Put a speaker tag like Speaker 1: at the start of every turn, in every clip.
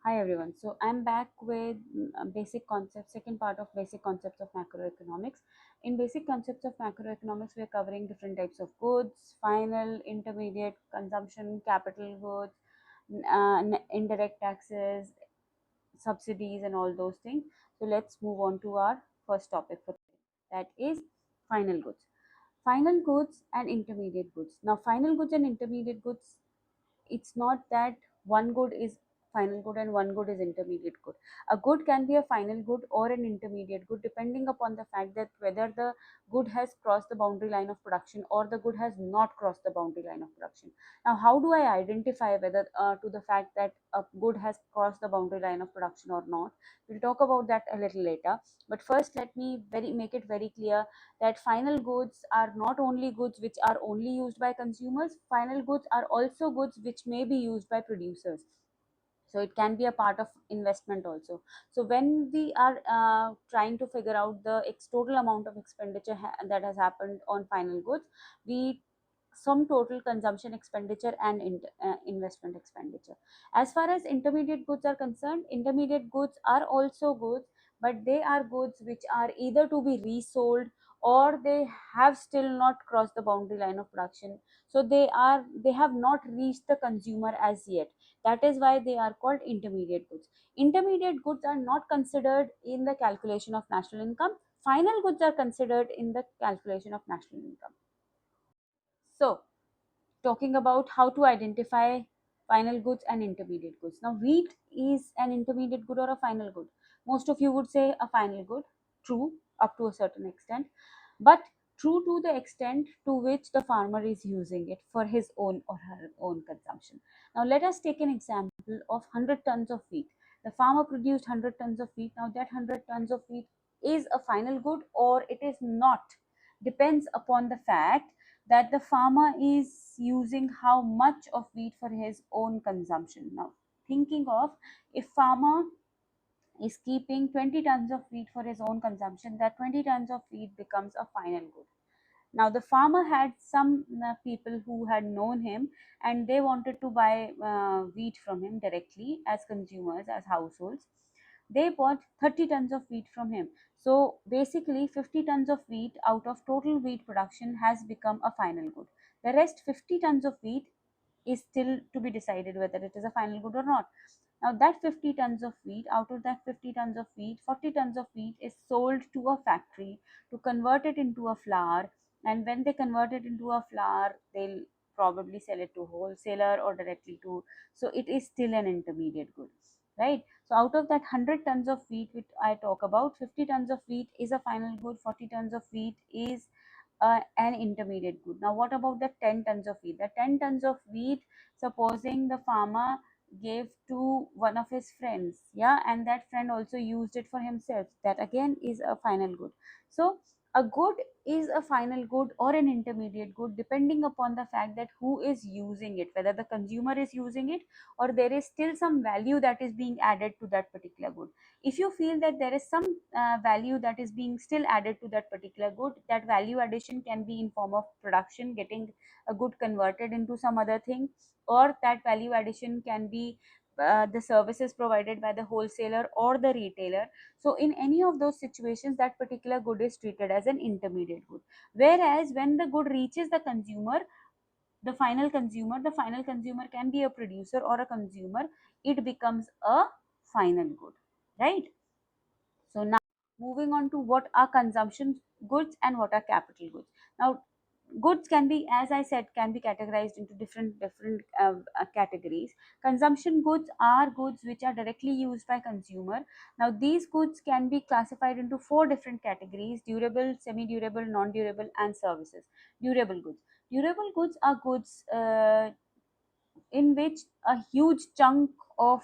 Speaker 1: Hi everyone. So I'm back with basic concepts, second part of basic concepts of macroeconomics. In basic concepts of macroeconomics, we are covering different types of goods, final, intermediate, consumption, capital goods, indirect taxes, subsidies, and all those things. So let's move on to our first topic for today. That is final goods. Final goods and intermediate goods. Now, final goods and intermediate goods, it's not that one good is final good and one good is intermediate good. A good can be a final good or an intermediate good depending upon the fact that whether the good has crossed the boundary line of production or the good has not crossed the boundary line of production. Now, how do I identify whether to the fact that a good has crossed the boundary line of production or not? We'll talk about that a little later, but first let me make it very clear that final goods are not only goods which are only used by consumers. Final goods are also goods which may be used by producers, so it can be a part of investment also. So when we are trying to figure out the total amount of expenditure that has happened on final goods, we sum total consumption expenditure and investment expenditure. As far as intermediate goods are concerned, intermediate goods are also goods, but they are goods which are either to be resold or they have still not crossed the boundary line of production. So they have not reached the consumer as yet. That is why they are called intermediate goods. Intermediate goods are not considered in the calculation of national income. Final goods are considered in the calculation of national income. So, talking about how to identify final goods and intermediate goods. Now, wheat is an intermediate good or a final good. Most of you would say a final good, true up to a certain extent, but true to the extent to which the farmer is using it for his own or her own consumption. Now, let us take an example of 100 tons of wheat. The farmer produced 100 tons of wheat. Now, that 100 tons of wheat is a final good or it is not, depends upon the fact that the farmer is using how much of wheat for his own consumption. Now, thinking of, if farmer is keeping 20 tons of wheat for his own consumption, that 20 tons of wheat becomes a final good. Now, the farmer had some people who had known him and they wanted to buy wheat from him directly as consumers, as households. They bought 30 tons of wheat from him. So basically 50 tons of wheat out of total wheat production has become a final good. The rest 50 tons of wheat is still to be decided whether it is a final good or not. Now that 50 tons of wheat, out of that 50 tons of wheat, 40 tons of wheat is sold to a factory to convert it into a flour. And when they convert it into a flour, they'll probably sell it to wholesaler or directly to, so it is still an intermediate good, right? So out of that 100 tons of wheat which I talk about, 50 tons of wheat is a final good, 40 tons of wheat is an intermediate good. Now, what about the 10 tons of wheat? The 10 tons of wheat, supposing the farmer gave to one of his friends, yeah, and that friend also used it for himself, that again is a final good. So, a good is a final good or an intermediate good depending upon the fact that who is using it, whether the consumer is using it or there is still some value that is being added to that particular good. If you feel that there is some value that is being still added to that particular good, that value addition can be in form of production, getting a good converted into some other thing, or that value addition can be the services provided by the wholesaler or the retailer. So in any of those situations, that particular good is treated as an intermediate good. Whereas when the good reaches the consumer, the final consumer can be a producer or a consumer, it becomes a final good, right? So now moving on to what are consumption goods and what are capital goods. Now, goods can be, as I said, can be categorized into different categories. Consumption goods are goods which are directly used by consumer. Now, these goods can be classified into four different categories: durable, semi-durable, non-durable, and services. Durable goods. Durable goods are goods in which a huge chunk of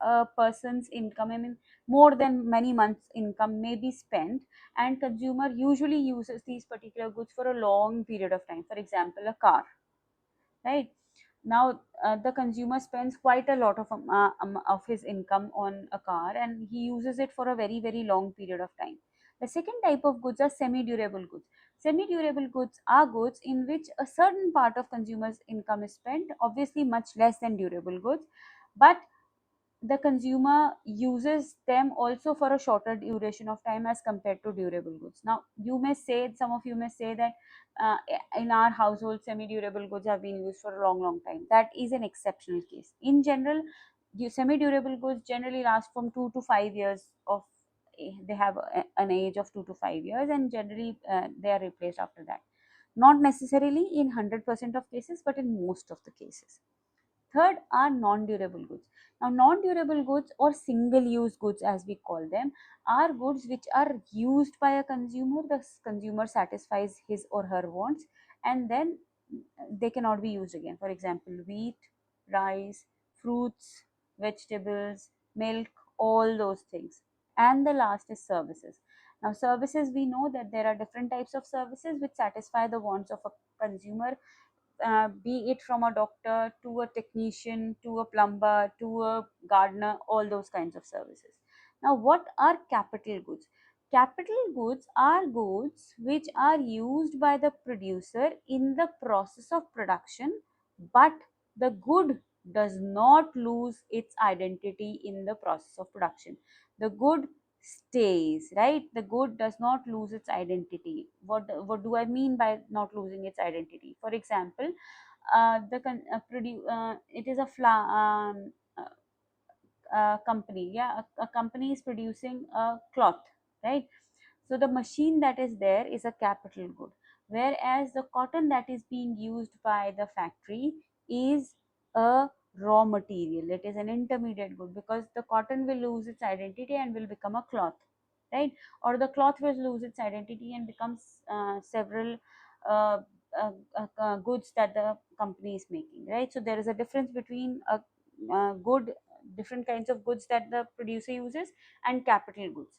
Speaker 1: a person's income, I mean more than many months income, may be spent, and consumer usually uses these particular goods for a long period of time. For example, a car, right? Now the consumer spends quite a lot of his income on a car and he uses it for a very long period of time. The second type of goods are semi durable goods. Semi durable goods are goods in which a certain part of consumers income is spent, obviously much less than durable goods, but the consumer uses them also for a shorter duration of time as compared to durable goods. Now, you may say, some of you may say that uh, in our household, semi durable goods have been used for a long, long time. That is an exceptional case. In general, semi durable goods generally last from 2 to 5 years of they have an age of 2 to 5 years, and generally they are replaced after that. Not necessarily in 100% of cases, but in most of the cases. Third are non-durable goods. Now, non-durable goods or single-use goods, as we call them, are goods which are used by a consumer. The consumer satisfies his or her wants, and then they cannot be used again. For example, wheat, rice, fruits, vegetables, milk, all those things. And the last is services. Now, services, we know that there are different types of services which satisfy the wants of a consumer, be it from a doctor to a technician to a plumber to a gardener, all those kinds of services. Now, what are capital goods? Capital goods are goods which are used by the producer in the process of production, but the good does not lose its identity in the process of production. The good stays, right? The good does not lose its identity. What do I mean by not losing its identity? For example, it is a company, yeah, a company is producing a cloth, right? So the machine that is there is a capital good, whereas the cotton that is being used by the factory is a raw material. It is an intermediate good, because the cotton will lose its identity and will become a cloth, right? Or the cloth will lose its identity and becomes several uh, goods that the company is making, right? So there is a difference between a good, different kinds of goods that the producer uses, and capital goods.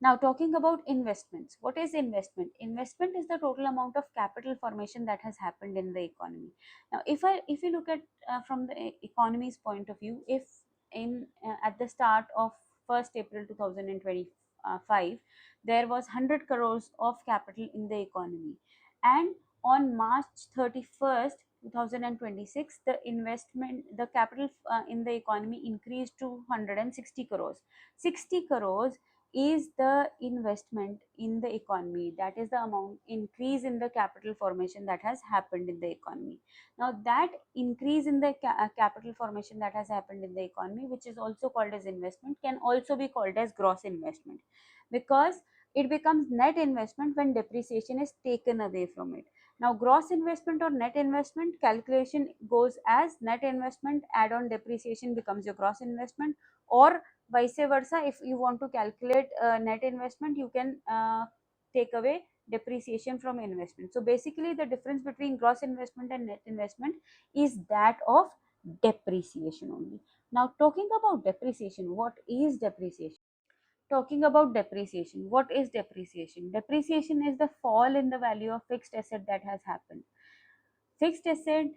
Speaker 1: Now, talking about investments, what is investment? Investment is the total amount of capital formation that has happened in the economy. Now, if you look at from the economy's point of view, if in at the start of 1st April 2025, there was 100 crores of capital in the economy, and on March 31st 2026, the investment, the capital in the economy increased to 160 crores. 60 crores is the investment in the economy, that is the amount increase in the capital formation that has happened in the economy. Now, that increase in the capital formation that has happened in the economy, which is also called as investment, can also be called as gross investment, because it becomes net investment when depreciation is taken away from it. Now, gross investment or net investment calculation goes as net investment add on depreciation becomes your gross investment, or vice versa. If you want to calculate net investment, you can take away depreciation from investment. So basically, the difference between gross investment and net investment is that of depreciation only. Now, talking about depreciation, what is depreciation? Talking about depreciation, what is depreciation? Depreciation is the fall in the value of fixed asset that has happened. Fixed assets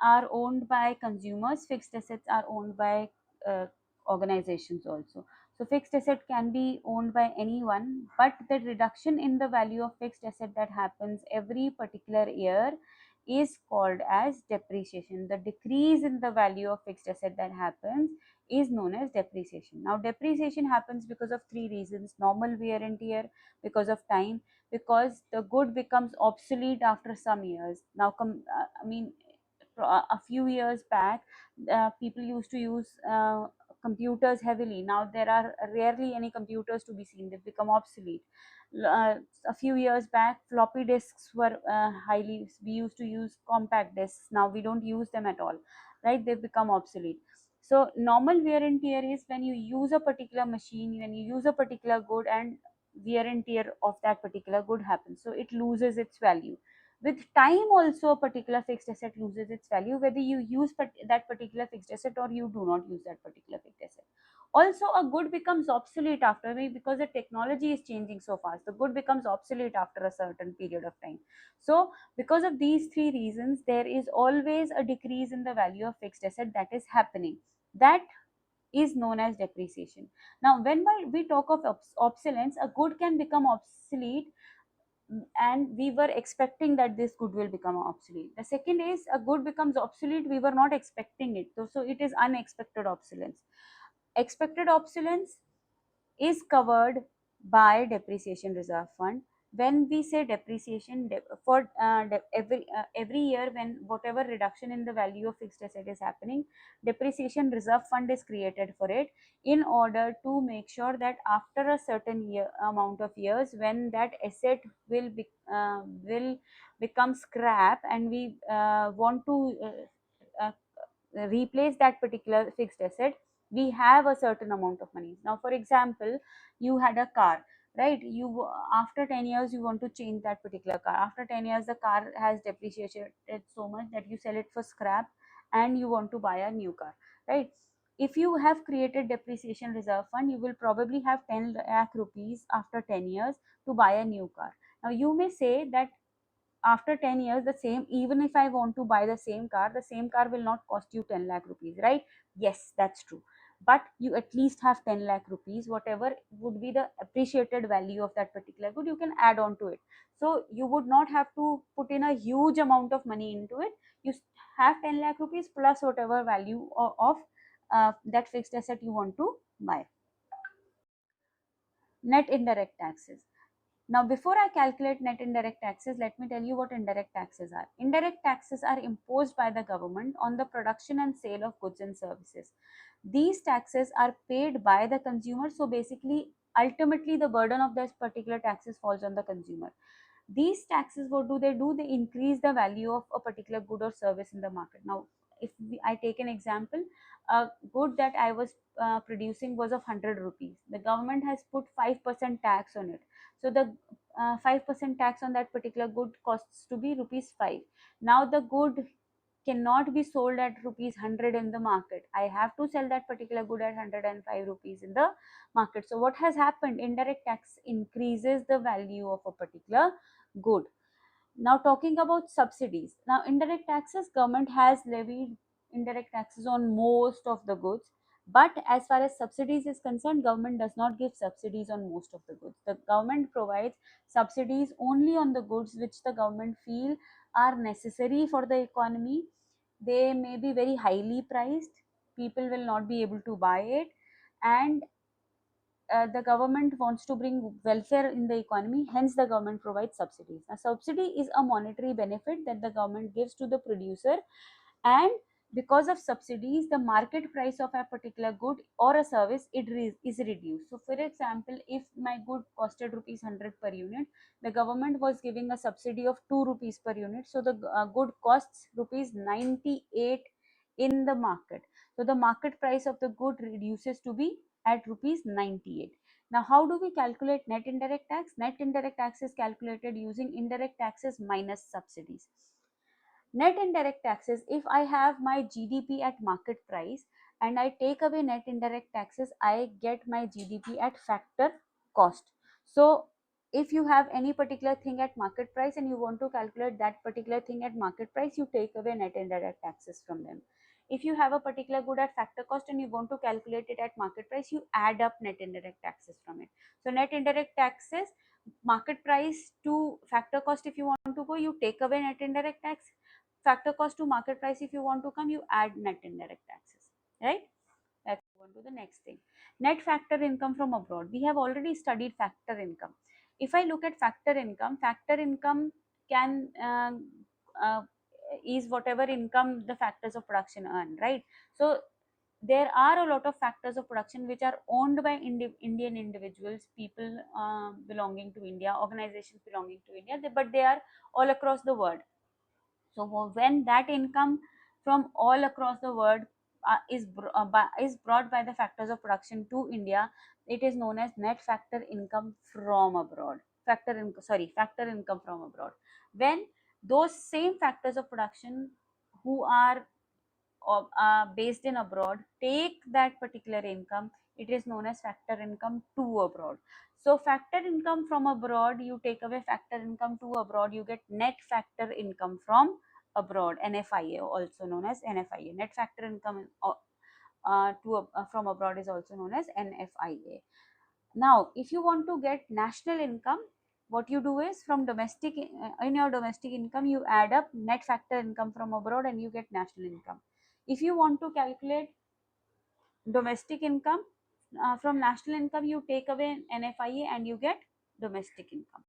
Speaker 1: are owned by consumers, fixed assets are owned by uh, organizations also. So fixed asset can be owned by anyone, but the reduction in the value of fixed asset that happens every particular year is called as depreciation. The decrease in the value of fixed asset that happens is known as depreciation. Now, depreciation happens because of three reasons: normal wear and tear, because of time, because the good becomes obsolete after some years. Now, I mean, a few years back, people used to use computers heavily. Now, there are rarely any computers to be seen, they've become obsolete. A few years back, floppy disks were highly, we used to use compact disks. Now, we don't use them at all, right? They've become obsolete. So, normal wear and tear is when you use a particular machine, when you use a particular good, and wear and tear of that particular good happens, so it loses its value. With time also, a particular fixed asset loses its value, whether you use that particular fixed asset or you do not use that particular fixed asset. Also, a good becomes obsolete after, because the technology is changing so fast, the good becomes obsolete after a certain period of time. So because of these three reasons, there is always a decrease in the value of fixed asset that is happening. That is known as depreciation. Now, when we talk of obsolescence, a good can become obsolete and we were expecting that this good will become obsolete. The second is a good becomes obsolete, we were not expecting it, so it is unexpected obsolescence. Expected obsolescence is covered by depreciation reserve fund. When we say depreciation, for every year, when whatever reduction in the value of fixed asset is happening, depreciation reserve fund is created for it, in order to make sure that after a certain year amount of years, when that asset will become scrap, and we want to replace that particular fixed asset, we have a certain amount of money. Now for example, you had a car, right? You, after 10 years you want to change that particular car. After 10 years the car has depreciated so much that you sell it for scrap, and you want to buy a new car, right? If you have created depreciation reserve fund, you will probably have 10 lakh rupees after 10 years to buy a new car. Now you may say that after 10 years, the same, even if I want to buy the same car will not cost you 10 lakh rupees, right? Yes, that's true. But you at least have 10 lakh rupees, whatever would be the appreciated value of that particular good, you can add on to it. So you would not have to put in a huge amount of money into it. You have 10 lakh rupees plus whatever value of that fixed asset you want to buy. Net indirect taxes. Now, before I calculate net indirect taxes, let me tell you what indirect taxes are. Indirect taxes are imposed by the government on the production and sale of goods and services. These taxes are paid by the consumer. So basically, ultimately, the burden of this particular taxes falls on the consumer. These taxes, what do? They increase the value of a particular good or service in the market. Now if I take an example, a good that I was producing was of 100 rupees. The government has put 5% tax on it, so the 5% tax on that particular good costs to be rupees 5. Now the good cannot be sold at rupees 100 in the market. I have to sell that particular good at 105 rupees in the market. So what has happened? Indirect tax increases the value of a particular good. Now talking about subsidies. Now indirect taxes, government has levied indirect taxes on most of the goods. But as far as subsidies is concerned, government does not give subsidies on most of the goods. The government provides subsidies only on the goods which the government feel are necessary for the economy. They may be very highly priced. People will not be able to buy it, and the government wants to bring welfare in the economy, hence the government provides subsidies. A subsidy is a monetary benefit that the government gives to the producer, and because of subsidies, the market price of a particular good or a service is reduced. So for example, if my good costed rupees 100 per unit, the government was giving a subsidy of 2 rupees per unit, so the good costs rupees 98 in the market. So the market price of the good reduces to be at rupees 98. Now how do we calculate net indirect tax? Net indirect tax is calculated using indirect taxes minus subsidies. Net indirect taxes, if I have my GDP at market price and I take away net indirect taxes, I get my GDP at factor cost. So if you have any particular thing at market price and you want to calculate that particular thing at market price, you take away net indirect taxes from them. If you have a particular good at factor cost and you want to calculate it at market price, you add up net indirect taxes from it. So net indirect taxes, market price to factor cost, if you want to go, you take away net indirect tax. Factor cost to market price, if you want to come, you add net indirect taxes, right? Let's move on to the next thing. Net factor income from abroad. We have already studied factor income. If I look at factor income can is whatever income the factors of production earn, right? So there are a lot of factors of production which are owned by Indian individuals, people belonging to India, organizations belonging to India, but they are all across the world. So when that income from all across the world is brought by the factors of production to India, it is known as net factor income from abroad. Factor income from abroad. When those same factors of production who are based in abroad take that particular income, it is known as factor income to abroad. So factor income from abroad, you take away factor income to abroad, you get net factor income from abroad, NFIA, also known as NFIA. Net factor income from abroad is also known as NFIA. Now if you want to get national income, what you do is from domestic, in your domestic income, you add up net factor income from abroad and you get national income. If you want to calculate domestic income from national income, you take away NFIA and you get domestic income.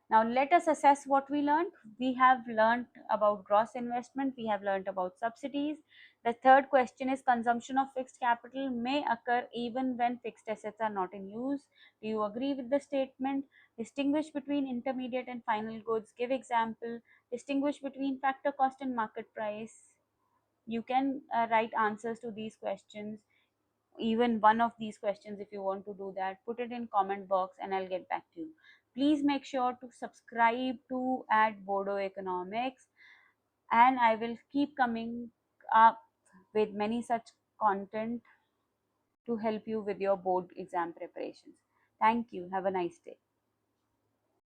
Speaker 1: Now let us assess what we learned. We have learned about gross investment, we have learned about subsidies. The third question is consumption of fixed capital may occur even when fixed assets are not in use. Do you agree with the statement? Distinguish between intermediate and final goods. Give example. Distinguish between factor cost and market price. You can write answers to these questions, even one of these questions. If you want to do that, put it in comment box and I'll get back to you. Please make sure to subscribe to at Bodo Economics, and I will keep coming up with many such content to help you with your board exam preparations. Thank you. Have a nice day.